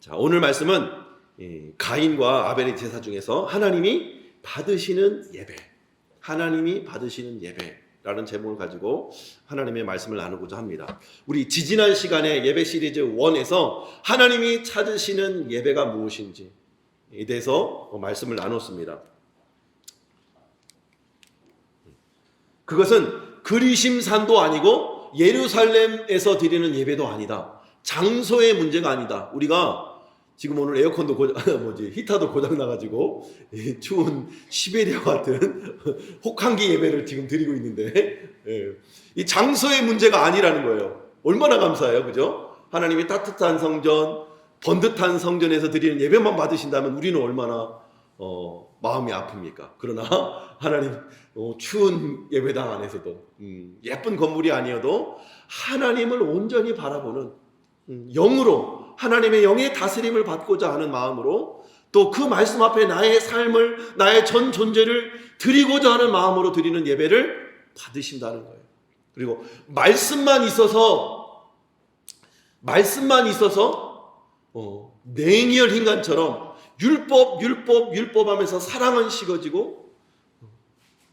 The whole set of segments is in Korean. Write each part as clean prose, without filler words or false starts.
자, 오늘 말씀은 가인과 아벨의 제사 중에서 하나님이 받으시는 예배, 하나님이 받으시는 예배라는 제목을 가지고 하나님의 말씀을 나누고자 합니다. 우리 지지난 시간에 예배 시리즈 1에서 하나님이 찾으시는 예배가 무엇인지에 대해서 말씀을 나눴습니다. 그것은 그리심산도 아니고 예루살렘에서 드리는 예배도 아니다. 장소의 문제가 아니다. 우리가 지금 오늘 에어컨도 히터도 고장 나가지고 추운 시베리아 같은 혹한기 예배를 지금 드리고 있는데 이 장소의 문제가 아니라는 거예요. 얼마나 감사해요, 그죠? 하나님이 따뜻한 성전, 번듯한 성전에서 드리는 예배만 받으신다면 우리는 얼마나 마음이 아픕니까? 그러나 하나님 추운 예배당 안에서도 예쁜 건물이 아니어도 하나님을 온전히 바라보는 영으로 하나님의 영의 다스림을 받고자 하는 마음으로 또 그 말씀 앞에 나의 삶을 나의 전 존재를 드리고자 하는 마음으로 드리는 예배를 받으신다는 거예요. 그리고 말씀만 있어서 냉혈 인간처럼 율법 하면서 사랑은 식어지고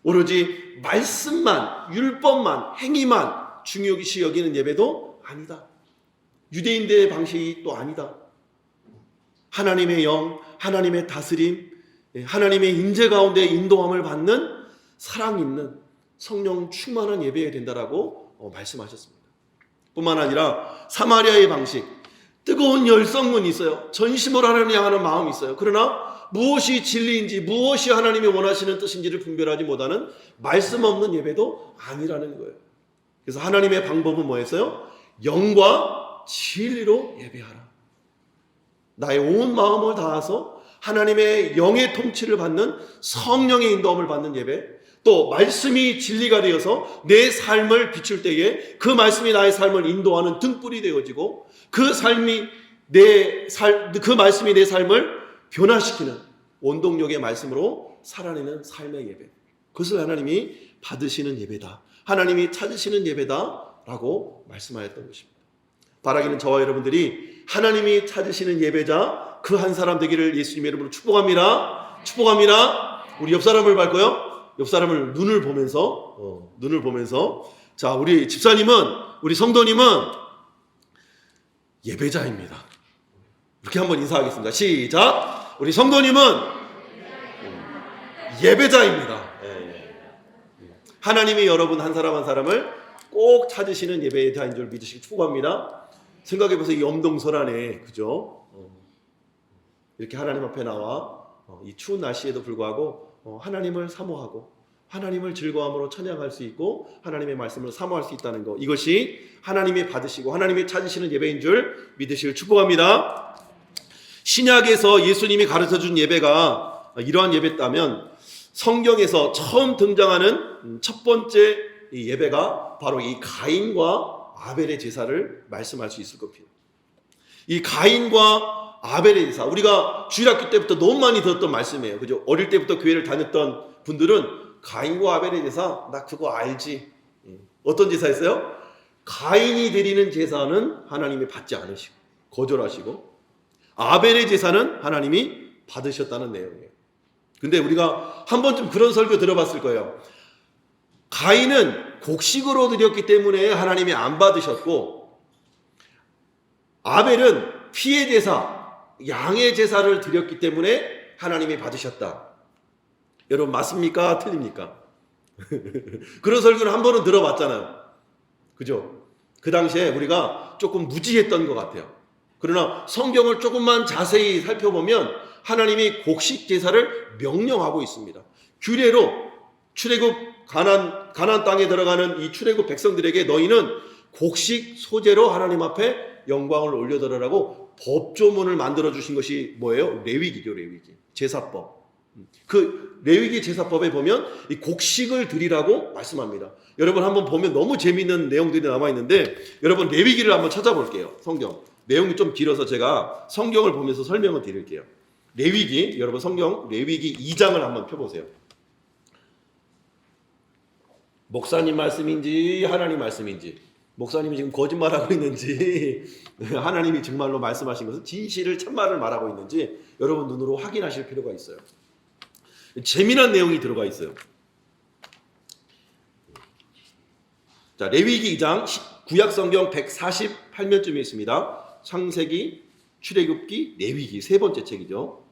오로지 말씀만, 율법만, 행위만 중요시 여기는 예배도 아니다. 유대인들의 방식이 또 아니다. 하나님의 영, 하나님의 다스림, 하나님의 인재 가운데 인도함을 받는 사랑 있는 성령 충만한 예배여야 된다라고 말씀하셨습니다. 뿐만 아니라 사마리아의 방식, 뜨거운 열성은 있어요. 전심으로 하나님을 향하는 마음이 있어요. 그러나 무엇이 진리인지 무엇이 하나님이 원하시는 뜻인지를 분별하지 못하는 말씀 없는 예배도 아니라는 거예요. 그래서 하나님의 방법은 뭐였어요? 영과 진리로 예배하라. 나의 온 마음을 다해서 하나님의 영의 통치를 받는 성령의 인도함을 받는 예배, 또 말씀이 진리가 되어서 내 삶을 비출 때에 그 말씀이 나의 삶을 인도하는 등불이 되어지고 그 말씀이 내 삶을 변화시키는 원동력의 말씀으로 살아내는 삶의 예배, 그것을 하나님이 받으시는 예배다, 하나님이 찾으시는 예배다라고 말씀하였던 것입니다. 바라기는 저와 여러분들이 하나님이 찾으시는 예배자 그 한 사람 되기를 예수님의 이름으로 축복합니다. 축복합니다. 우리 옆 사람을 밟고요. 옆 사람을 눈을 보면서 자, 우리 집사님은, 우리 성도님은 예배자입니다. 이렇게 한번 인사하겠습니다. 시작. 우리 성도님은 예배자입니다. 하나님이 여러분 한 사람 한 사람을 꼭 찾으시는 예배자인 줄 믿으시기 축복합니다. 생각해보세요. 이 엄동설안에, 그죠? 이렇게 하나님 앞에 나와 이 추운 날씨에도 불구하고 하나님을 사모하고 하나님을 즐거움으로 찬양할 수 있고 하나님의 말씀을 사모할 수 있다는 것, 이것이 하나님이 받으시고 하나님이 찾으시는 예배인 줄 믿으시길 축복합니다. 신약에서 예수님이 가르쳐준 예배가 이러한 예배였다면 성경에서 처음 등장하는 첫 번째 예배가 바로 이 가인과 아벨의 제사를 말씀할 수 있을 겁니다. 이 가인과 아벨의 제사, 우리가 주일학교 때부터 너무 많이 들었던 말씀이에요. 그죠? 어릴 때부터 교회를 다녔던 분들은 가인과 아벨의 제사, 나 그거 알지. 어떤 제사였어요? 가인이 드리는 제사는 하나님이 받지 않으시고 거절하시고, 아벨의 제사는 하나님이 받으셨다는 내용이에요. 근데 우리가 한 번쯤 그런 설교 들어봤을 거예요. 가인은 곡식으로 드렸기 때문에 하나님이 안 받으셨고, 아벨은 피의 제사, 양의 제사를 드렸기 때문에 하나님이 받으셨다. 여러분 맞습니까? 틀립니까? 그런 설교는 한 번은 들어봤잖아요. 그죠? 그 당시에 우리가 조금 무지했던 것 같아요. 그러나 성경을 조금만 자세히 살펴보면 하나님이 곡식 제사를 명령하고 있습니다. 규례로 출애굽 가나안 땅에 들어가는 이 출애굽 백성들에게 너희는 곡식 소재로 하나님 앞에 영광을 올려드리라고 법조문을 만들어 주신 것이 뭐예요? 레위기죠. 레위기 제사법. 그 레위기 제사법에 보면 이 곡식을 드리라고 말씀합니다. 여러분 한번 보면 너무 재미있는 내용들이 남아 있는데, 여러분 레위기를 한번 찾아볼게요. 성경 내용이 좀 길어서 제가 성경을 보면서 설명을 드릴게요. 레위기, 여러분 성경 레위기 2장을 한번 펴보세요. 목사님 말씀인지 하나님 말씀인지 목사님이 지금 거짓말하고 있는지 하나님이 정말로 말씀하신 것은 진실을 참말을 말하고 있는지 여러분 눈으로 확인하실 필요가 있어요. 재미난 내용이 들어가 있어요. 자, 레위기 2장 구약성경 148면쯤에 있습니다. 창세기, 출애굽기, 레위기 세 번째 책이죠.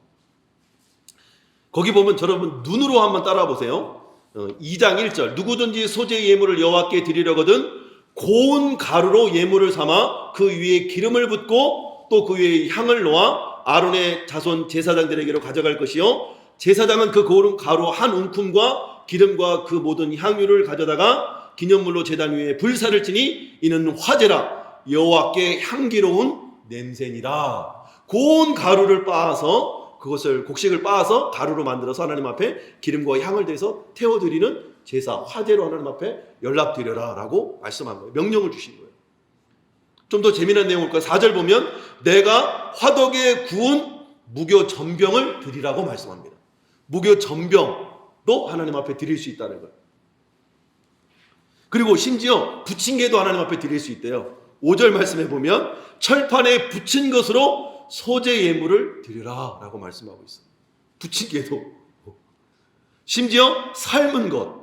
거기 보면 여러분 눈으로 한번 따라 보세요. 2장 1절 누구든지 소재 예물을 여호와께 드리려거든 고운 가루로 예물을 삼아 그 위에 기름을 붓고 또 그 위에 향을 놓아 아론의 자손 제사장들에게로 가져갈 것이요 제사장은 그 고운 가루 한 움큼과 기름과 그 모든 향유를 가져다가 기념물로 제단 위에 불사를 치니 이는 화제라 여호와께 향기로운 냄새니라. 고운 가루를 빻아서 그것을 곡식을 빻아서 가루로 만들어서 하나님 앞에 기름과 향을 대서 태워드리는 제사 화제로 하나님 앞에 연락드려라 라고 말씀한 거예요. 명령을 주신 거예요. 좀 더 재미난 내용을 볼까요? 4절 보면 내가 화덕에 구운 무교 전병을 드리라고 말씀합니다. 무교 전병도 하나님 앞에 드릴 수 있다는 거예요. 그리고 심지어 부친 게도 하나님 앞에 드릴 수 있대요. 5절 말씀해 보면 철판에 붙인 것으로 소재 예물을 드리라 라고 말씀하고 있어요. 부친 게도 심지어 삶은 것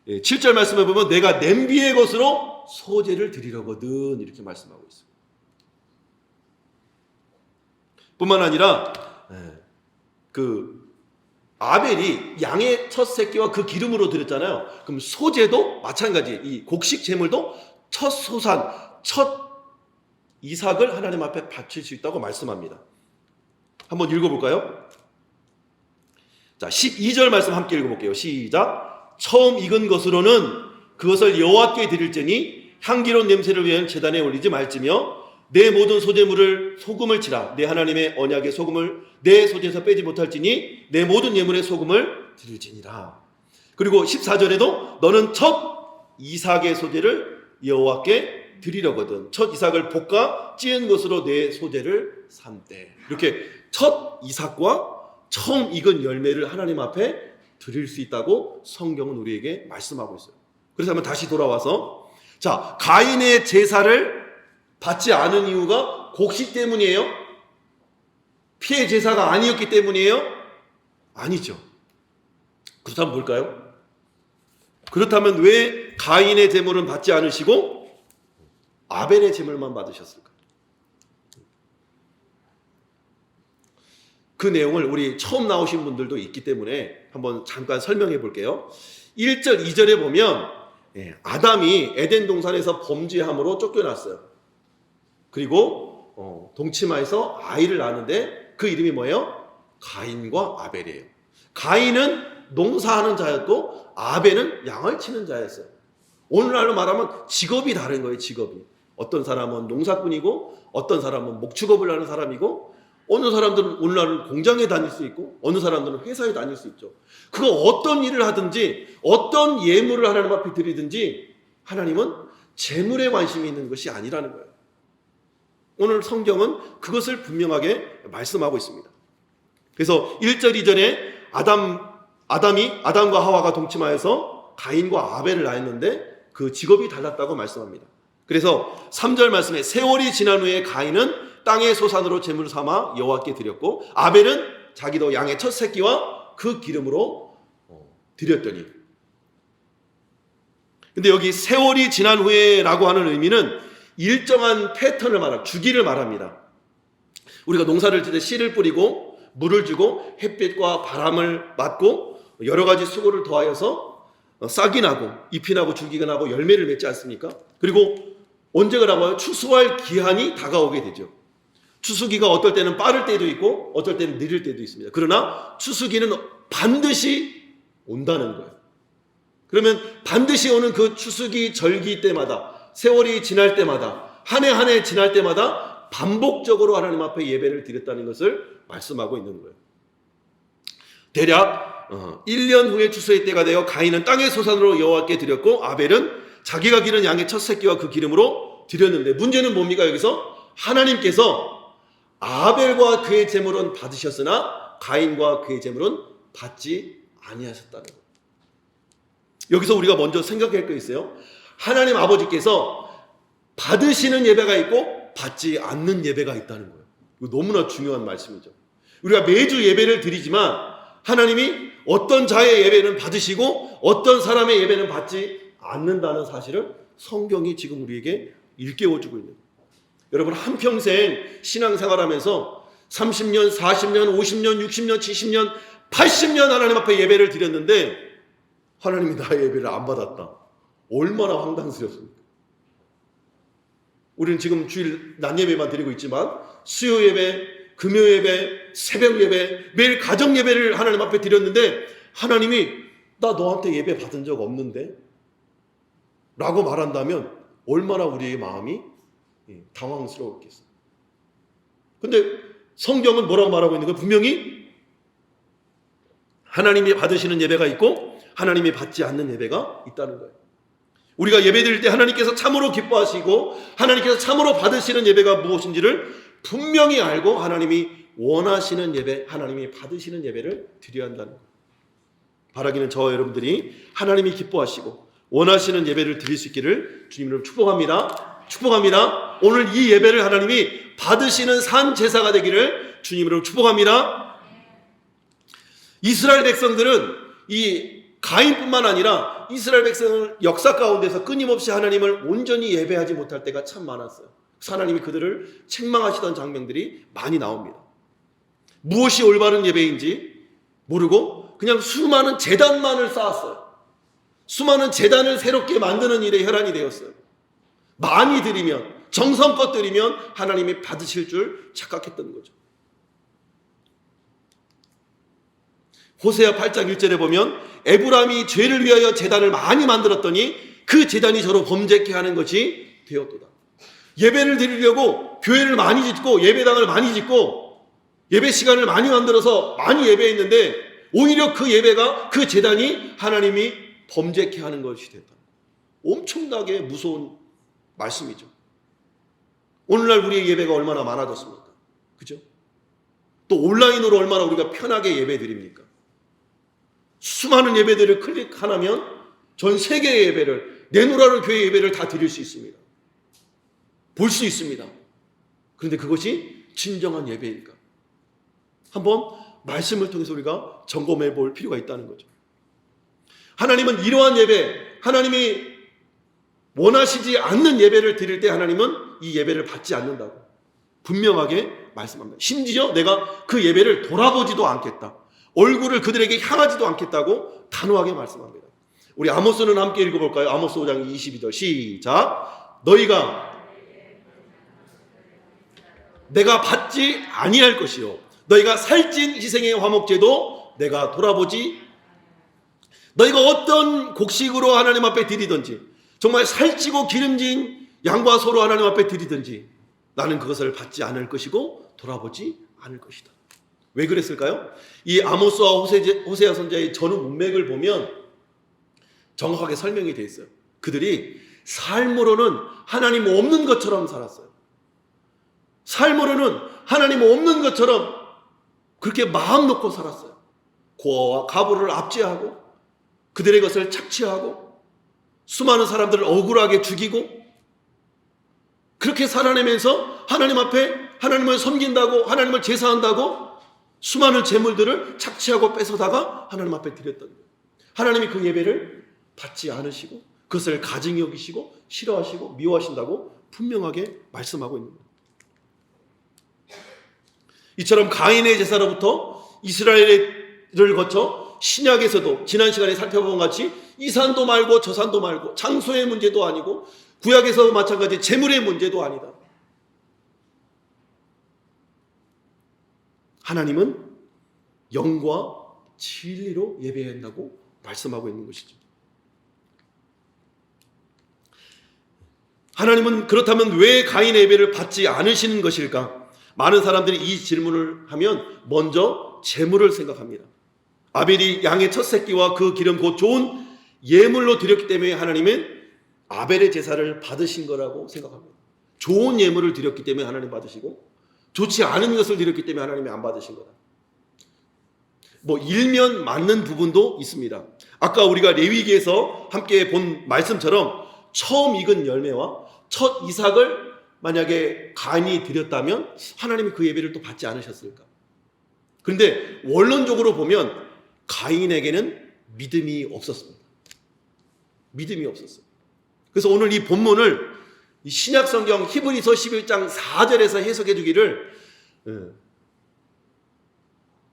7절 말씀해 보면 내가 냄비의 것으로 소재를 드리려거든 이렇게 말씀하고 있어요. 뿐만 아니라 그 아벨이 양의 첫 새끼와 그 기름으로 드렸잖아요. 그럼 소재도 마찬가지 이 곡식 제물도 첫 소산 첫 이삭을 하나님 앞에 바칠 수 있다고 말씀합니다. 한번 읽어볼까요? 자 12절 말씀 함께 읽어볼게요. 시작. 처음 익은 것으로는 그것을 여호와께 드릴지니 향기로운 냄새를 위한 제단에 올리지 말지며 내 모든 소재물을 소금을 치라. 내 하나님의 언약의 소금을 내 소재에서 빼지 못할지니 내 모든 예물의 소금을 드릴지니라. 그리고 14절에도 너는 첫 이삭의 소재를 여호와께 드리려거든 첫 이삭을 볶아 찌은 것으로 내 소재를 삼되. 이렇게 첫 이삭과 처음 익은 열매를 하나님 앞에 드릴 수 있다고 성경은 우리에게 말씀하고 있어요. 그래서 한번 다시 돌아와서 자 가인의 제사를 받지 않은 이유가 곡식 때문이에요? 피해 제사가 아니었기 때문이에요? 아니죠. 그렇다면 뭘까요? 그렇다면 왜 가인의 제물은 받지 않으시고 아벨의 제물만 받으셨을까? 그 내용을 우리 처음 나오신 분들도 있기 때문에 한번 잠깐 설명해 볼게요. 1절, 2절에 보면 아담이 에덴 동산에서 범죄함으로 쫓겨났어요. 그리고 동치마에서 아이를 낳았는데 그 이름이 뭐예요? 가인과 아벨이에요. 가인은 농사하는 자였고 아벨은 양을 치는 자였어요. 오늘날로 말하면 직업이 다른 거예요. 직업이. 어떤 사람은 농사꾼이고 어떤 사람은 목축업을 하는 사람이고 어느 사람들은 오늘날은 공장에 다닐 수 있고 어느 사람들은 회사에 다닐 수 있죠. 그거 어떤 일을 하든지 어떤 예물을 하나님 앞에 드리든지 하나님은 재물에 관심이 있는 것이 아니라는 거예요. 오늘 성경은 그것을 분명하게 말씀하고 있습니다. 그래서 1절 2절에 아담이 아담과 하와가 동침하여서 가인과 아벨을 낳았는데 그 직업이 달랐다고 말씀합니다. 그래서 3절 말씀에 세월이 지난 후에 가인은 땅의 소산으로 제물을 삼아 여호와께 드렸고 아벨은 자기도 양의 첫 새끼와 그 기름으로 드렸더니. 근데 여기 세월이 지난 후에라고 하는 의미는 일정한 패턴을 말합니다. 주기를 말합니다. 우리가 농사를 짓을 때 씨를 뿌리고 물을 주고 햇빛과 바람을 맞고 여러 가지 수고를 더하여서 싹이 나고 잎이 나고 줄기가 나고 열매를 맺지 않습니까? 그리고 언제가 나와요? 추수할 기한이 다가오게 되죠. 추수기가 어떨 때는 빠를 때도 있고 어떨 때는 느릴 때도 있습니다. 그러나 추수기는 반드시 온다는 거예요. 그러면 반드시 오는 그 추수기 절기 때마다 세월이 지날 때마다 한 해 한 해 지날 때마다 반복적으로 하나님 앞에 예배를 드렸다는 것을 말씀하고 있는 거예요. 대략 1년 후에 추수의 때가 되어 가인은 땅의 소산으로 여호와께 드렸고 아벨은 자기가 기른 양의 첫 새끼와 그 기름으로 드렸는데 문제는 뭡니까? 여기서 하나님께서 아벨과 그의 제물은 받으셨으나 가인과 그의 제물은 받지 아니하셨다는 거예요. 여기서 우리가 먼저 생각할 거 있어요. 하나님 아버지께서 받으시는 예배가 있고 받지 않는 예배가 있다는 거예요. 이거 너무나 중요한 말씀이죠. 우리가 매주 예배를 드리지만 하나님이 어떤 자의 예배는 받으시고 어떤 사람의 예배는 받지 않는다는 사실을 성경이 지금 우리에게 일깨워주고 있는 거예요. 여러분, 한평생 신앙생활하면서 30년, 40년, 50년, 60년, 70년, 80년 하나님 앞에 예배를 드렸는데 하나님이 나의 예배를 안 받았다. 얼마나 황당스럽습니까? 우리는 지금 주일 낮 예배만 드리고 있지만 수요 예배, 금요 예배, 새벽 예배, 매일 가정 예배를 하나님 앞에 드렸는데 하나님이 나 너한테 예배 받은 적 없는데? 라고 말한다면 얼마나 우리의 마음이 당황스러웠겠어요. 근데 성경은 뭐라고 말하고 있는 거예요? 분명히 하나님이 받으시는 예배가 있고 하나님이 받지 않는 예배가 있다는 거예요. 우리가 예배 드릴 때 하나님께서 참으로 기뻐하시고 하나님께서 참으로 받으시는 예배가 무엇인지를 분명히 알고 하나님이 원하시는 예배, 하나님이 받으시는 예배를 드려야 한다는 거예요. 바라기는 저와 여러분들이 하나님이 기뻐하시고 원하시는 예배를 드릴 수 있기를 주님으로 축복합니다. 축복합니다. 오늘 이 예배를 하나님이 받으시는 산 제사가 되기를 주님으로 축복합니다. 이스라엘 백성들은 이 가인뿐만 아니라 이스라엘 백성을 역사 가운데서 끊임없이 하나님을 온전히 예배하지 못할 때가 참 많았어요. 그래서 하나님이 그들을 책망하시던 장면들이 많이 나옵니다. 무엇이 올바른 예배인지 모르고 그냥 수많은 제단만을 쌓았어요. 수많은 제단을 새롭게 만드는 일에 혈안이 되었어요. 많이 드리면, 정성껏 드리면 하나님이 받으실 줄 착각했던 거죠. 호세아 8장 1절에 보면 에브라임이 죄를 위하여 제단을 많이 만들었더니 그 제단이 저로 범죄케 하는 것이 되었도다. 예배를 드리려고 교회를 많이 짓고 예배당을 많이 짓고 예배 시간을 많이 만들어서 많이 예배했는데 오히려 그 예배가, 그 제단이 하나님이 범죄케 하는 것이 됐다. 엄청나게 무서운 말씀이죠. 오늘날 우리의 예배가 얼마나 많아졌습니까? 그죠? 또 온라인으로 얼마나 우리가 편하게 예배 드립니까? 수많은 예배들을 클릭 하나면 전 세계의 예배를, 내노라를 교회 예배를 다 드릴 수 있습니다. 볼 수 있습니다. 그런데 그것이 진정한 예배일까? 한번 말씀을 통해서 우리가 점검해 볼 필요가 있다는 거죠. 하나님은 이러한 예배, 하나님이 원하시지 않는 예배를 드릴 때 하나님은 이 예배를 받지 않는다고 분명하게 말씀합니다. 심지어 내가 그 예배를 돌아보지도 않겠다. 얼굴을 그들에게 향하지도 않겠다고 단호하게 말씀합니다. 우리 아모스는 함께 읽어볼까요? 아모스 5장 22절 시작. 너희가 내가 받지 아니할 것이요 너희가 살찐 희생의 화목제도 내가 돌아보지. 너희가 어떤 곡식으로 하나님 앞에 드리든지 정말 살찌고 기름진 양과 소로 하나님 앞에 드리든지 나는 그것을 받지 않을 것이고 돌아보지 않을 것이다. 왜 그랬을까요? 이 아모스와 호세아 선지자의 전후 문맥을 보면 정확하게 설명이 되어 있어요. 그들이 삶으로는 하나님 없는 것처럼 살았어요. 삶으로는 하나님 없는 것처럼 그렇게 마음 놓고 살았어요. 고아와 가부를 압제하고 그들의 것을 착취하고 수많은 사람들을 억울하게 죽이고 그렇게 살아내면서 하나님 앞에 하나님을 섬긴다고, 하나님을 제사한다고 수많은 재물들을 착취하고 뺏어다가 하나님 앞에 드렸던 거예요. 하나님이 그 예배를 받지 않으시고 그것을 가증히 여기시고 싫어하시고 미워하신다고 분명하게 말씀하고 있는 거예요. 이처럼 가인의 제사로부터 이스라엘을 거쳐 신약에서도 지난 시간에 살펴본 같이 이 산도 말고 저 산도 말고 장소의 문제도 아니고 구약에서 마찬가지 재물의 문제도 아니다. 하나님은 영과 진리로 예배해야 한다고 말씀하고 있는 것이죠. 하나님은 그렇다면 왜 가인의 예배를 받지 않으시는 것일까? 많은 사람들이 이 질문을 하면 먼저 재물을 생각합니다. 아벨이 양의 첫 새끼와 그 기름 곧 좋은 예물로 드렸기 때문에 하나님은 아벨의 제사를 받으신 거라고 생각합니다. 좋은 예물을 드렸기 때문에 하나님 받으시고 좋지 않은 것을 드렸기 때문에 하나님이 안 받으신 거다. 일면 맞는 부분도 있습니다. 아까 우리가 레위기에서 함께 본 말씀처럼 처음 익은 열매와 첫 이삭을 만약에 가인이 드렸다면 하나님이 그 예배를 또 받지 않으셨을까? 그런데 원론적으로 보면 가인에게는 믿음이 없었습니다. 믿음이 없었어요. 그래서 오늘 이 본문을 이 신약 성경 히브리서 11장 4절에서 해석해 주기를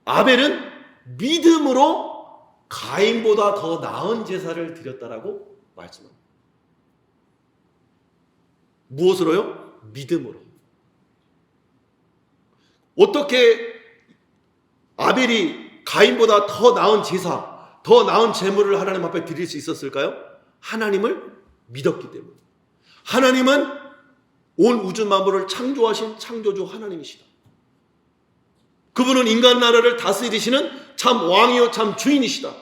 아벨은 믿음으로 가인보다 더 나은 제사를 드렸다라고 말씀합니다. 무엇으로요? 믿음으로. 어떻게 아벨이 가인보다 더 나은 제사, 더 나은 제물을 하나님 앞에 드릴 수 있었을까요? 하나님을 믿었기 때문에. 하나님은 온 우주 만물을 창조하신 창조주 하나님이시다. 그분은 인간 나라를 다스리시는 참 왕이요 참 주인이시다.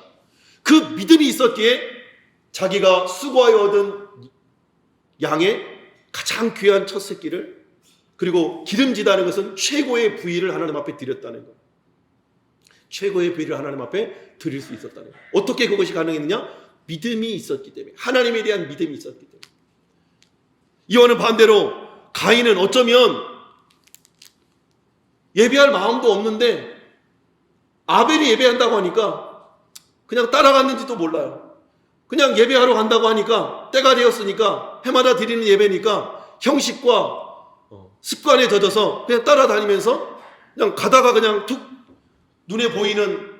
그 믿음이 있었기에 자기가 수고하여 얻은 양의 가장 귀한 첫 새끼를, 그리고 기름지다는 것은 최고의 부위를 하나님 앞에 드렸다는 것. 최고의 부위를 하나님 앞에 드릴 수 있었다는 것. 어떻게 그것이 가능했느냐? 믿음이 있었기 때문에. 하나님에 대한 믿음이 있었기 때문에. 이와는 반대로 가인은 어쩌면 예배할 마음도 없는데 아벨이 예배한다고 하니까 그냥 따라갔는지도 몰라요. 그냥 예배하러 간다고 하니까 때가 되었으니까 해마다 드리는 예배니까 형식과 습관에 젖어서 그냥 따라다니면서 그냥 가다가 그냥 툭 눈에 보이는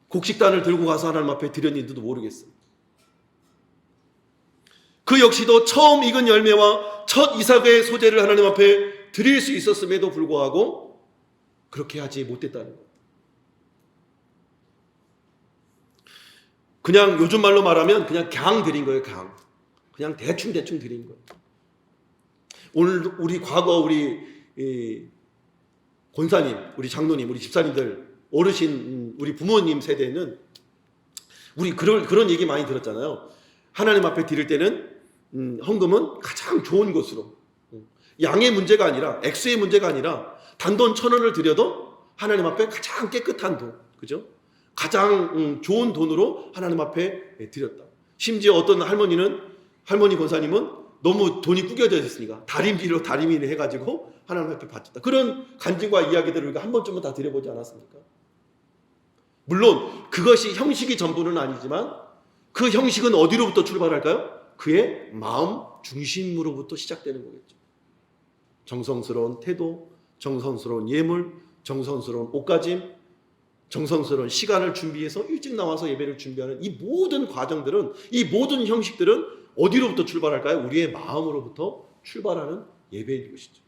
곡식단을 들고 가서 하나님 앞에 드렸는지도 모르겠어요. 그 역시도 처음 익은 열매와 첫 이삭의 소재를 하나님 앞에 드릴 수 있었음에도 불구하고 그렇게 하지 못했다는 거예요. 그냥 요즘 말로 말하면 그냥 강 드린 거예요. 그냥 대충 드린 거예요. 오늘 우리 과거 우리 권사님, 우리 장로님, 우리 집사님들, 어르신 우리 부모님 세대는 우리 그런 얘기 많이 들었잖아요. 하나님 앞에 드릴 때는 헌금은 가장 좋은 것으로, 양의 문제가 아니라 액수의 문제가 아니라 단돈 1,000원을 드려도 하나님 앞에 가장 깨끗한 돈, 그죠? 가장 좋은 돈으로 하나님 앞에 드렸다. 심지어 어떤 할머니 권사님은 너무 돈이 구겨져 있으니까 다리미를 해가지고 하나님 앞에 바쳤다. 그런 간증과 이야기들을 우리가 한 번쯤은 다 드려보지 않았습니까? 물론 그것이 형식이 전부는 아니지만 그 형식은 어디로부터 출발할까요? 그의 마음 중심으로부터 시작되는 거겠죠. 정성스러운 태도, 정성스러운 예물, 정성스러운 옷가짐, 정성스러운 시간을 준비해서 일찍 나와서 예배를 준비하는 이 모든 과정들은, 이 모든 형식들은 어디로부터 출발할까요? 우리의 마음으로부터 출발하는 예배인 것이죠.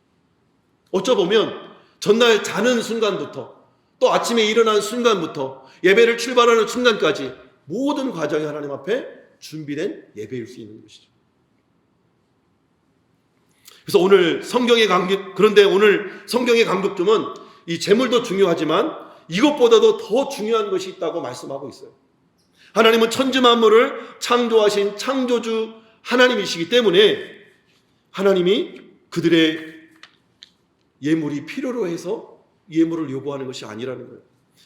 어쩌보면 전날 자는 순간부터 또 아침에 일어나는 순간부터 예배를 출발하는 순간까지 모든 과정이 하나님 앞에 준비된 예배일 수 있는 것이죠. 그래서 그런데 오늘 성경의 강조점은 이 제물도 중요하지만 이것보다도 더 중요한 것이 있다고 말씀하고 있어요. 하나님은 천지 만물을 창조하신 창조주 하나님이시기 때문에 하나님이 그들의 예물이 필요로 해서 예물을 요구하는 것이 아니라는 거예요.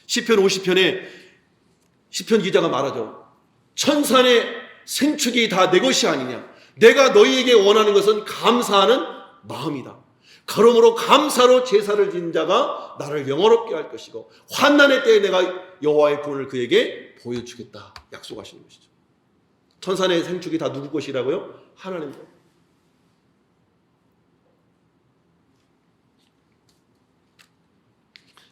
시편 50편에 시편 기자가 말하죠. 천산의 생축이 다 내 것이 아니냐. 내가 너희에게 원하는 것은 감사하는 마음이다. 그러므로 감사로 제사를 지는 자가 나를 영화롭게 할 것이고 환난의 때에 내가 여호와의 구원을 그에게 보여주겠다 약속하시는 것이죠. 천산의 생축이 다 누구 것이라고요? 하나님 것.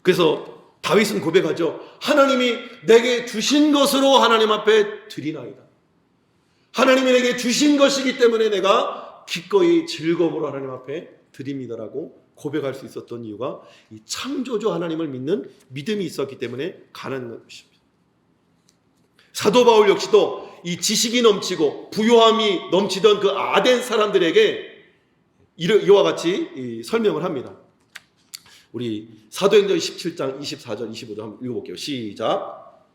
그래서 다윗은 고백하죠. 하나님이 내게 주신 것으로 하나님 앞에 드리나이다. 하나님이 내게 주신 것이기 때문에 내가 기꺼이 즐거움으로 하나님 앞에 드립니다라고 고백할 수 있었던 이유가 이 창조주 하나님을 믿는 믿음이 있었기 때문에 가능한 것입니다. 사도 바울 역시도 이 지식이 넘치고 부요함이 넘치던 그 아덴 사람들에게 이와 같이 설명을 합니다. 우리 사도행전 17장 24절 25절 한번 읽어볼게요. 시작.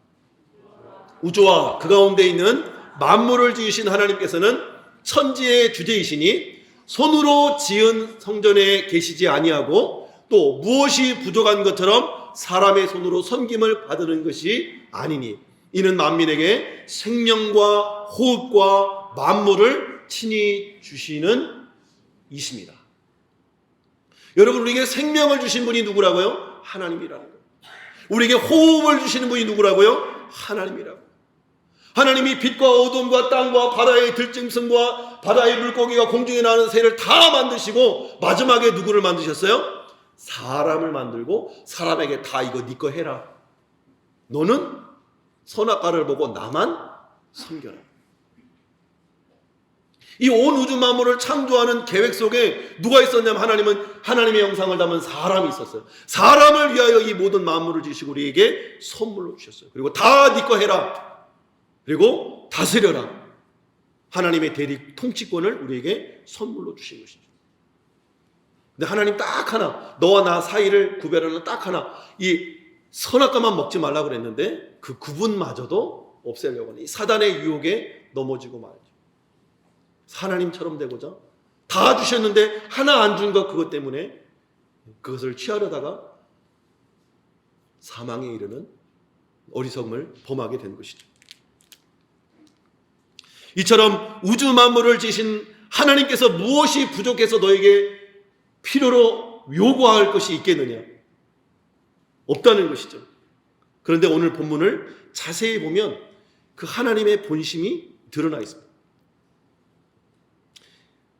우주와 그 가운데 있는 만물을 지으신 하나님께서는 천지의 주제이시니 손으로 지은 성전에 계시지 아니하고 또 무엇이 부족한 것처럼 사람의 손으로 섬김을 받는 것이 아니니 이는 만민에게 생명과 호흡과 만물을 친히 주시는 이십니다. 여러분, 우리에게 생명을 주신 분이 누구라고요? 하나님이라는 거예요. 우리에게 호흡을 주시는 분이 누구라고요? 하나님이라고. 하나님이 빛과 어둠과 땅과 바다의 들짐승과 바다의 물고기와 공중에 나는 새를 다 만드시고 마지막에 누구를 만드셨어요? 사람을 만들고 사람에게 다 이거 네 거 해라. 너는 선악과를 보고 나만 섬겨라. 이 온 우주 만물을 창조하는 계획 속에 누가 있었냐면 하나님의 형상을 담은 사람이 있었어요. 사람을 위하여 이 모든 만물을 지으시고 우리에게 선물로 주셨어요. 그리고 다 네 거 해라. 그리고 다스려라. 하나님의 대리 통치권을 우리에게 선물로 주신 것이죠. 근데 하나님 딱 하나, 너와 나 사이를 구별하는 딱 하나, 이 선악과만 먹지 말라고 그랬는데 그 구분마저도 없애려고 하는 이 사단의 유혹에 넘어지고 말이죠. 하나님처럼 되고자 다 주셨는데 하나 안 준 것, 그것 때문에 그것을 취하려다가 사망에 이르는 어리석음을 범하게 된 것이죠. 이처럼 우주 만물을 지으신 하나님께서 무엇이 부족해서 너에게 필요로 요구할 것이 있겠느냐? 없다는 것이죠. 그런데 오늘 본문을 자세히 보면 그 하나님의 본심이 드러나 있습니다.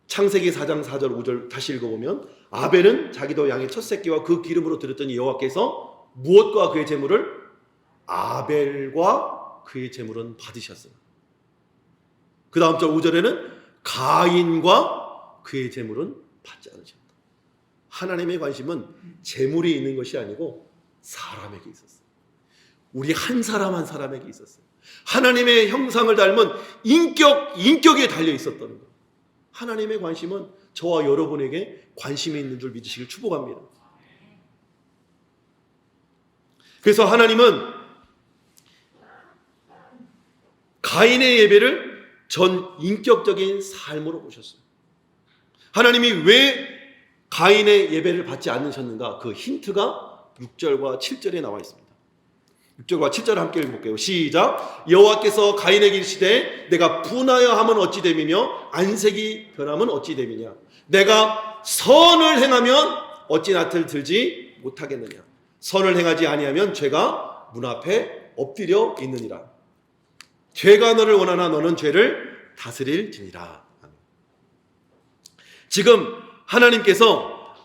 창세기 4장 4절 5절 다시 읽어보면 아벨은 자기도 양의 첫 새끼와 그 기름으로 드렸더니 여호와께서 무엇과 그의 제물을? 아벨과 그의 제물은 받으셨어요. 그 다음 절 5절에는 가인과 그의 제물은 받지 않으셨다. 하나님의 관심은 제물이 있는 것이 아니고 사람에게 있었어요. 우리 한 사람 한 사람에게 있었어요. 하나님의 형상을 닮은 인격에 달려 있었다는 거예요. 하나님의 관심은 저와 여러분에게 관심이 있는 줄 믿으시길 축복합니다. 그래서 하나님은 가인의 예배를 전 인격적인 삶으로 보셨어요. 하나님이 왜 가인의 예배를 받지 않으셨는가? 그 힌트가 6절과 7절에 나와 있습니다. 6절과 7절 함께 읽어볼게요. 시작. 여호와께서 가인에게 이르시되 내가 분하여 함은 어찌 됨이며 안색이 변함은 어찌 됨이냐? 내가 선을 행하면 어찌 낯을 들지 못하겠느냐? 선을 행하지 아니하면 죄가 문 앞에 엎드려 있느니라. 죄가 너를 원하나 너는 죄를 다스릴지니라. 지금 하나님께서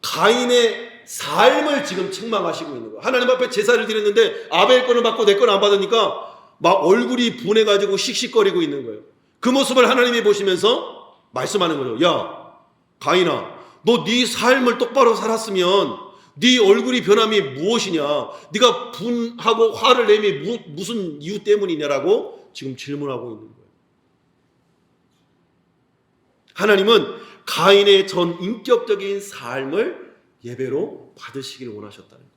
가인의 삶을 지금 책망하시고 있는 거예요. 하나님 앞에 제사를 드렸는데 아벨 거는 받고 내 거는 안 받으니까 막 얼굴이 분해가지고 씩씩거리고 있는 거예요. 그 모습을 하나님이 보시면서 말씀하는 거죠. 야, 가인아, 너 네 삶을 똑바로 살았으면 네 얼굴이 변함이 무엇이냐? 네가 분하고 화를 내미 무슨 이유 때문이냐라고 지금 질문하고 있는 거예요. 하나님은 가인의 전 인격적인 삶을 예배로 받으시길 원하셨다는 거예요.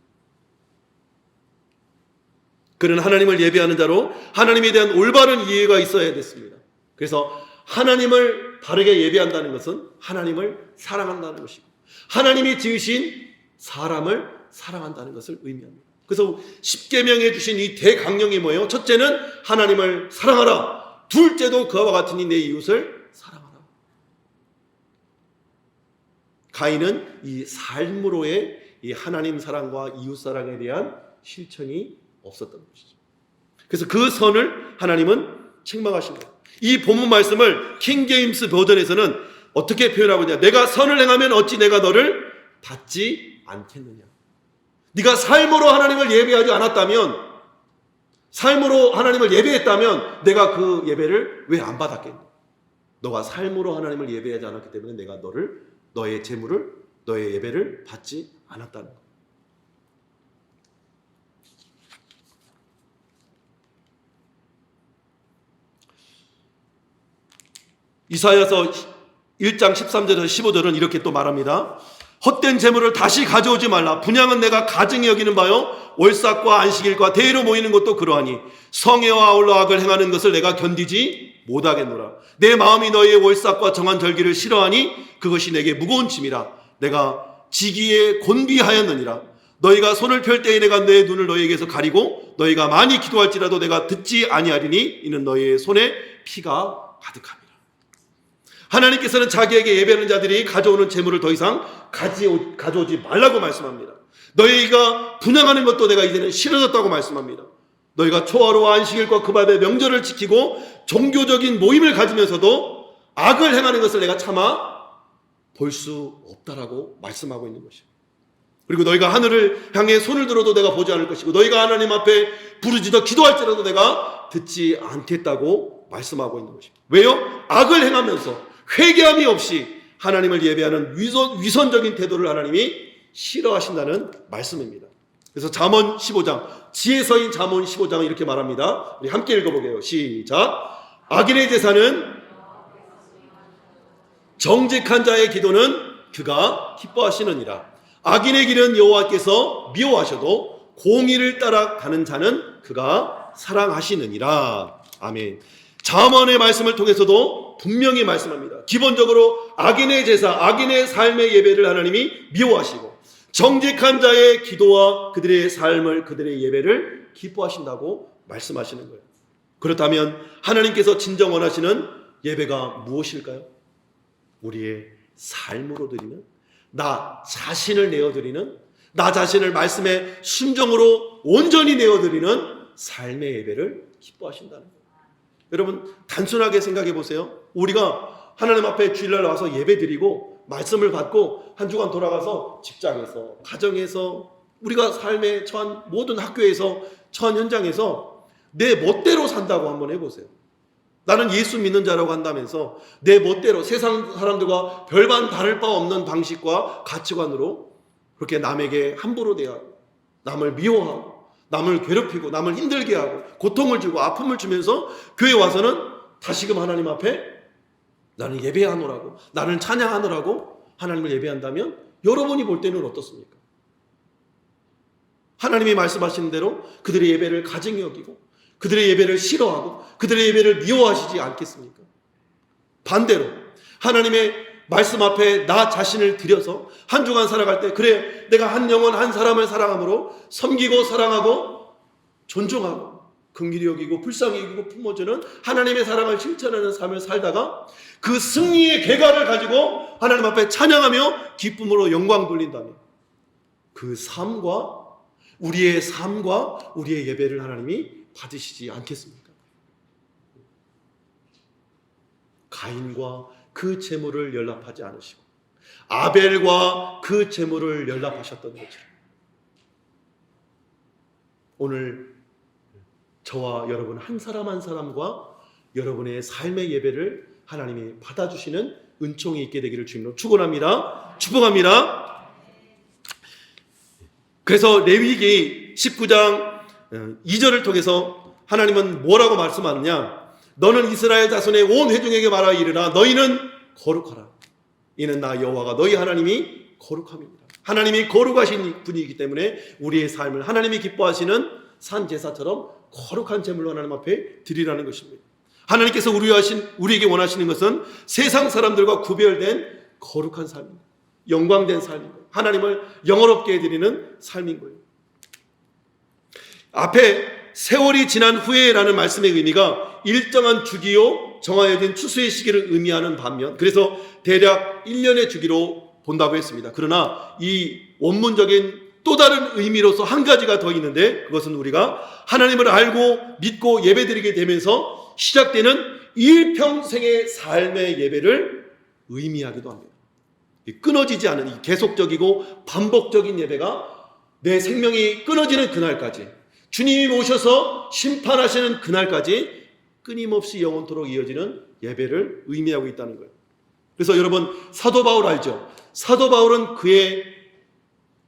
그는 하나님을 예배하는 자로 하나님에 대한 올바른 이해가 있어야 됐습니다. 그래서 하나님을 바르게 예배한다는 것은 하나님을 사랑한다는 것이고 하나님이 지으신 사람을 사랑한다는 것을 의미합니다. 그래서 십계명에 주신 이 대강령이 뭐예요? 첫째는 하나님을 사랑하라. 둘째도 그와 같으니 내 이웃을 사랑하라. 가인은 이 삶으로의 이 하나님 사랑과 이웃 사랑에 대한 실천이 없었던 것이죠. 그래서 그 선을 하나님은 책망하신 거예요. 이 본문 말씀을 킹제임스 버전에서는 어떻게 표현하고 있냐? 내가 선을 행하면 어찌 내가 너를 받지 않겠느냐? 네가 삶으로 하나님을 예배하지 않았다면, 삶으로 하나님을 예배했다면 내가 그 예배를 왜 안 받았겠냐? 너가 삶으로 하나님을 예배하지 않았기 때문에 내가 너의 제물을, 너의 예배를 받지 않았다는 것. 이사야서 1장 13절에서 15절은 이렇게 또 말합니다. 헛된 재물을 다시 가져오지 말라. 분향은 내가 가증히 여기는 바요 월삭과 안식일과 대회로 모이는 것도 그러하니 성회와 아울러 악을 행하는 것을 내가 견디지 못하겠노라. 내 마음이 너희의 월삭과 정한 절기를 싫어하니 그것이 내게 무거운 짐이라. 내가 지기에 곤비하였느니라. 너희가 손을 펼 때에 내가 내 눈을 너희에게서 가리고 너희가 많이 기도할지라도 내가 듣지 아니하리니 이는 너희의 손에 피가 가득함이라. 하나님께서는 자기에게 예배하는 자들이 가져오는 재물을 더 이상 가져오지 말라고 말씀합니다. 너희가 분양하는 것도 내가 이제는 싫어졌다고 말씀합니다. 너희가 초하루와 안식일과 그 밤의 명절을 지키고 종교적인 모임을 가지면서도 악을 행하는 것을 내가 참아 볼 수 없다라고 말씀하고 있는 것이에요. 그리고 너희가 하늘을 향해 손을 들어도 내가 보지 않을 것이고 너희가 하나님 앞에 부르짖어 기도할지라도 내가 듣지 않겠다고 말씀하고 있는 것입니다. 왜요? 악을 행하면서 회개함이 없이 하나님을 예배하는 위선적인 태도를 하나님이 싫어하신다는 말씀입니다. 그래서 잠언 15장, 지혜서인 잠언 15장은 이렇게 말합니다. 우리 함께 읽어보게요. 시작. 악인의 제사는 정직한 자의 기도는 그가 기뻐하시느니라. 악인의 길은 여호와께서 미워하셔도 공의를 따라가는 자는 그가 사랑하시느니라. 아멘. 잠언의 말씀을 통해서도 분명히 말씀합니다. 기본적으로 악인의 제사, 악인의 삶의 예배를 하나님이 미워하시고 정직한 자의 기도와 그들의 삶을, 그들의 예배를 기뻐하신다고 말씀하시는 거예요. 그렇다면 하나님께서 진정 원하시는 예배가 무엇일까요? 우리의 삶으로 드리는, 나 자신을 내어드리는, 나 자신을 말씀의 순종으로 온전히 내어드리는 삶의 예배를 기뻐하신다는 거예요. 여러분, 단순하게 생각해 보세요. 우리가 하나님 앞에 주일날 와서 예배 드리고 말씀을 받고 한 주간 돌아가서 직장에서, 가정에서, 우리가 삶에 처한 모든 학교에서, 처한 현장에서 내 멋대로 산다고 한번 해보세요. 나는 예수 믿는 자라고 한다면서 내 멋대로 세상 사람들과 별반 다를 바 없는 방식과 가치관으로 그렇게 남에게 함부로 대하고 남을 미워하고 남을 괴롭히고 남을 힘들게 하고 고통을 주고 아픔을 주면서 교회에 와서는 다시금 하나님 앞에 나는 예배하노라고, 나는 찬양하노라고 하나님을 예배한다면 여러분이 볼 때는 어떻습니까? 하나님이 말씀하시는 대로 그들의 예배를 가증히 여기고 그들의 예배를 싫어하고 그들의 예배를 미워하시지 않겠습니까? 반대로 하나님의 말씀 앞에 나 자신을 들여서 한 주간 살아갈 때, 그래, 내가 한 영혼 한 사람을 사랑함으로 섬기고 사랑하고 존중하고 긍휼히 여기고 불쌍히 여기고 품어주는 하나님의 사랑을 실천하는 삶을 살다가 그 승리의 계가를 가지고 하나님 앞에 찬양하며 기쁨으로 영광 돌린다면 그 삶과 우리의 예배를 하나님이 받으시지 않겠습니까? 가인과 그 제물을 연락하지 않으시고 아벨과 그 제물을 연락하셨던 것처럼 오늘 저와 여러분 한 사람 한 사람과 여러분의 삶의 예배를 하나님이 받아주시는 은총이 있게 되기를 주님으로 축원합니다. 축복합니다. 그래서 레위기 19장 2절을 통해서 하나님은 뭐라고 말씀하느냐? 너는 이스라엘 자손의 온 회중에게 말하여 이르라. 너희는 거룩하라. 이는 나 여호와가 너희 하나님이 거룩함입니다. 하나님이 거룩하신 분이기 때문에 우리의 삶을 하나님이 기뻐하시는 산 제사처럼 거룩한 제물로 하나님 앞에 드리라는 것입니다. 하나님께서 우리에게 원하시는 것은 세상 사람들과 구별된 거룩한 삶입니다. 영광된 삶인 거예요. 하나님을 영어롭게 해드리는 삶인 거예요. 앞에 세월이 지난 후에라는 말씀의 의미가 일정한 주기요 정하여진 추수의 시기를 의미하는 반면, 그래서 대략 1년의 주기로 본다고 했습니다. 그러나 이 원문적인 또 다른 의미로서 한 가지가 더 있는데, 그것은 우리가 하나님을 알고 믿고 예배드리게 되면서 시작되는 일평생의 삶의 예배를 의미하기도 합니다. 끊어지지 않은 이 계속적이고 반복적인 예배가 내 생명이 끊어지는 그날까지, 주님이 오셔서 심판하시는 그날까지 끊임없이 영원토록 이어지는 예배를 의미하고 있다는 거예요. 그래서 여러분, 사도 바울 알죠? 사도 바울은 그의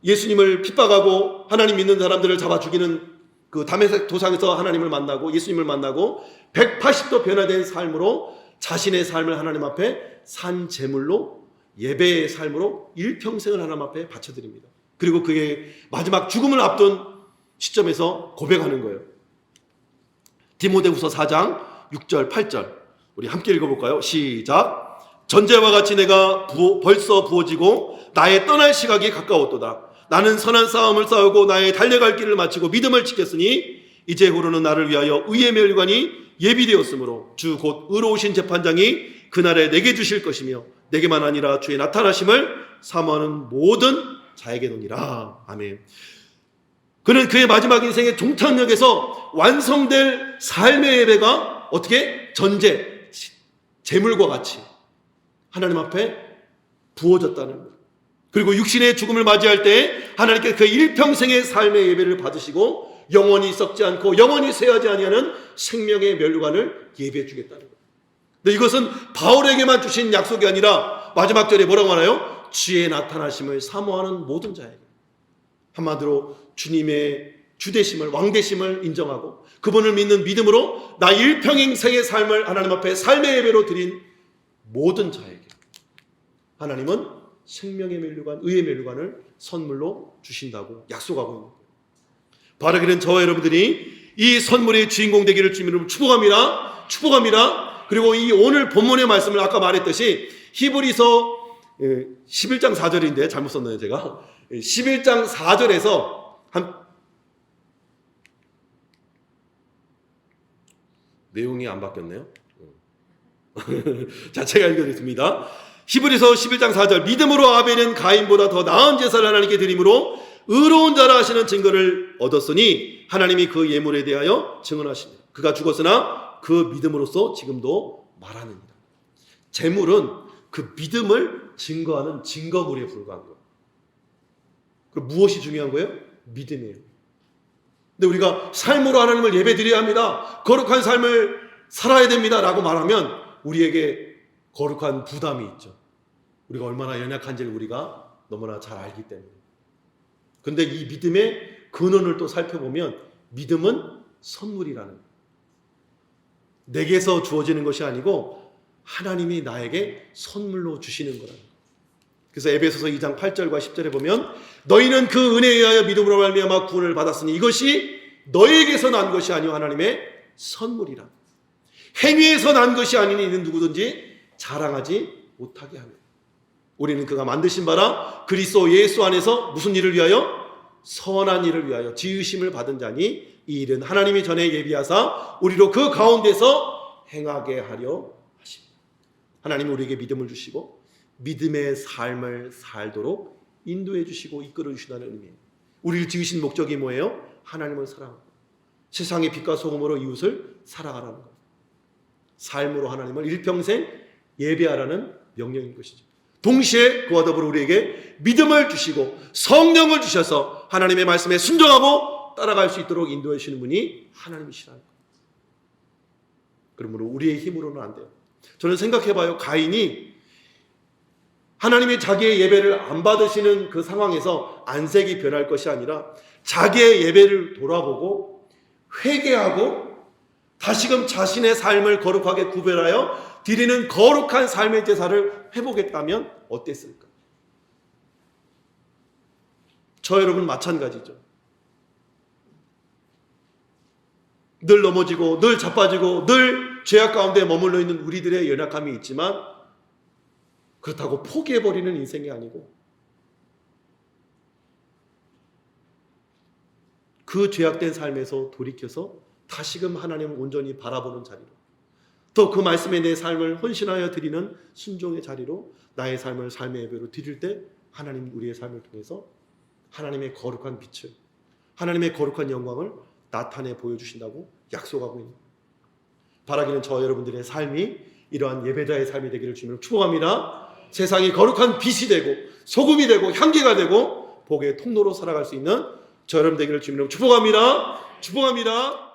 예수님을 핍박하고 하나님 믿는 사람들을 잡아 죽이는 그 다메섹 도상에서 하나님을 만나고 예수님을 만나고 180도 변화된 삶으로 자신의 삶을 하나님 앞에 산 제물로, 예배의 삶으로 일평생을 하나님 앞에 바쳐드립니다. 그리고 그의 마지막 죽음을 앞둔 시점에서 고백하는 거예요. 디모데후서 4장 6절 8절 우리 함께 읽어볼까요? 시작. 전제와 같이 내가 벌써 부어지고 나의 떠날 시각이 가까웠도다. 나는 선한 싸움을 싸우고 나의 달려갈 길을 마치고 믿음을 지켰으니 이제후로는 나를 위하여 의의 멸관이 예비되었으므로 주 곧 의로우신 재판장이 그날에 내게 주실 것이며 내게만 아니라 주의 나타나심을 사모하는 모든 자에게노니라. 아멘. 그는 그의 마지막 인생의 종착역에서 완성될 삶의 예배가 어떻게? 전제, 재물과 같이 하나님 앞에 부어졌다는 것. 그리고 육신의 죽음을 맞이할 때 하나님께 그 일평생의 삶의 예배를 받으시고 영원히 썩지 않고 영원히 쇠하지 아니하는 생명의 면류관을 예배해 주겠다는 것. 근데 이것은 바울에게만 주신 약속이 아니라 마지막 절에 뭐라고 하나요? 주의 나타나심을 사모하는 모든 자에게. 한마디로 주님의 주되심을, 왕되심을 인정하고 그분을 믿는 믿음으로 나 일평생의 삶을 하나님 앞에 삶의 예배로 드린 모든 자에게 하나님은 생명의 면류관, 의의 면류관을 선물로 주신다고 약속하고 있는 거예요. 바라기는 저와 여러분들이 이 선물의 주인공 되기를 주님으로 축복합니다. 축복합니다. 그리고 이 오늘 본문의 말씀을 아까 말했듯이 히브리서 11장 4절인데 잘못 썼나요 제가? 11장 4절에서 내용이 안 바뀌었네요. 자, 제가 읽어드리겠습니다. 히브리서 11장 4절 믿음으로 아벨은 가인보다 더 나은 제사를 하나님께 드림으로 의로운 자라 하시는 증거를 얻었으니 하나님이 그 예물에 대하여 증언하십니다. 그가 죽었으나 그 믿음으로써 지금도 말하느니라. 제물은 그 믿음을 증거하는 증거물에 불과한 거예요. 그럼 무엇이 중요한 거예요? 믿음이에요. 근데 우리가 삶으로 하나님을 예배드려야 합니다. 거룩한 삶을 살아야 됩니다. 라고 말하면 우리에게 거룩한 부담이 있죠. 우리가 얼마나 연약한지를 우리가 너무나 잘 알기 때문에. 근데 이 믿음의 근원을 또 살펴보면 믿음은 선물이라는 거예요. 내게서 주어지는 것이 아니고 하나님이 나에게 선물로 주시는 거라는 거예요. 그래서 에베소서 2장 8절과 10절에 보면 너희는 그 은혜에 의하여 믿음으로 말미암아 구원을 받았으니 이것이 너에게서 난 것이 아니요 하나님의 선물이라. 행위에서 난 것이 아니니 이는 누구든지 자랑하지 못하게 하며 우리는 그가 만드신 바라 그리스도 예수 안에서 무슨 일을 위하여? 선한 일을 위하여 지으심을 받은 자니 이 일은 하나님이 전에 예비하사 우리로 그 가운데서 행하게 하려 하십니다. 하나님은 우리에게 믿음을 주시고 믿음의 삶을 살도록 인도해 주시고 이끌어 주신다는 의미예요. 우리를 지으신 목적이 뭐예요? 하나님을 사랑하고 세상의 빛과 소금으로 이웃을 사랑하라는 거예요. 삶으로 하나님을 일평생 예배하라는 명령인 것이죠. 동시에 그와 더불어 우리에게 믿음을 주시고 성령을 주셔서 하나님의 말씀에 순종하고 따라갈 수 있도록 인도해 주시는 분이 하나님이시라는 거예요. 그러므로 우리의 힘으로는 안 돼요. 저는 생각해봐요. 가인이 하나님이 자기의 예배를 안 받으시는 그 상황에서 안색이 변할 것이 아니라 자기의 예배를 돌아보고 회개하고 다시금 자신의 삶을 거룩하게 구별하여 드리는 거룩한 삶의 제사를 회복했다면 어땠을까? 저 여러분 마찬가지죠. 늘 넘어지고 늘 자빠지고 늘 죄악 가운데 머물러 있는 우리들의 연약함이 있지만 그렇다고 포기해버리는 인생이 아니고 그 죄악된 삶에서 돌이켜서 다시금 하나님을 온전히 바라보는 자리로 또 그 말씀에 내 삶을 헌신하여 드리는 순종의 자리로 나의 삶을 삶의 예배로 드릴 때 하나님 우리의 삶을 통해서 하나님의 거룩한 빛을 하나님의 거룩한 영광을 나타내 보여주신다고 약속하고 있는 거예요. 바라기는 저와 여러분들의 삶이 이러한 예배자의 삶이 되기를 주님으로 축복합니다. 세상이 거룩한 빛이 되고 소금이 되고 향기가 되고 복의 통로로 살아갈 수 있는 저 여러분 되기를 주님으로 축복합니다. 축복합니다.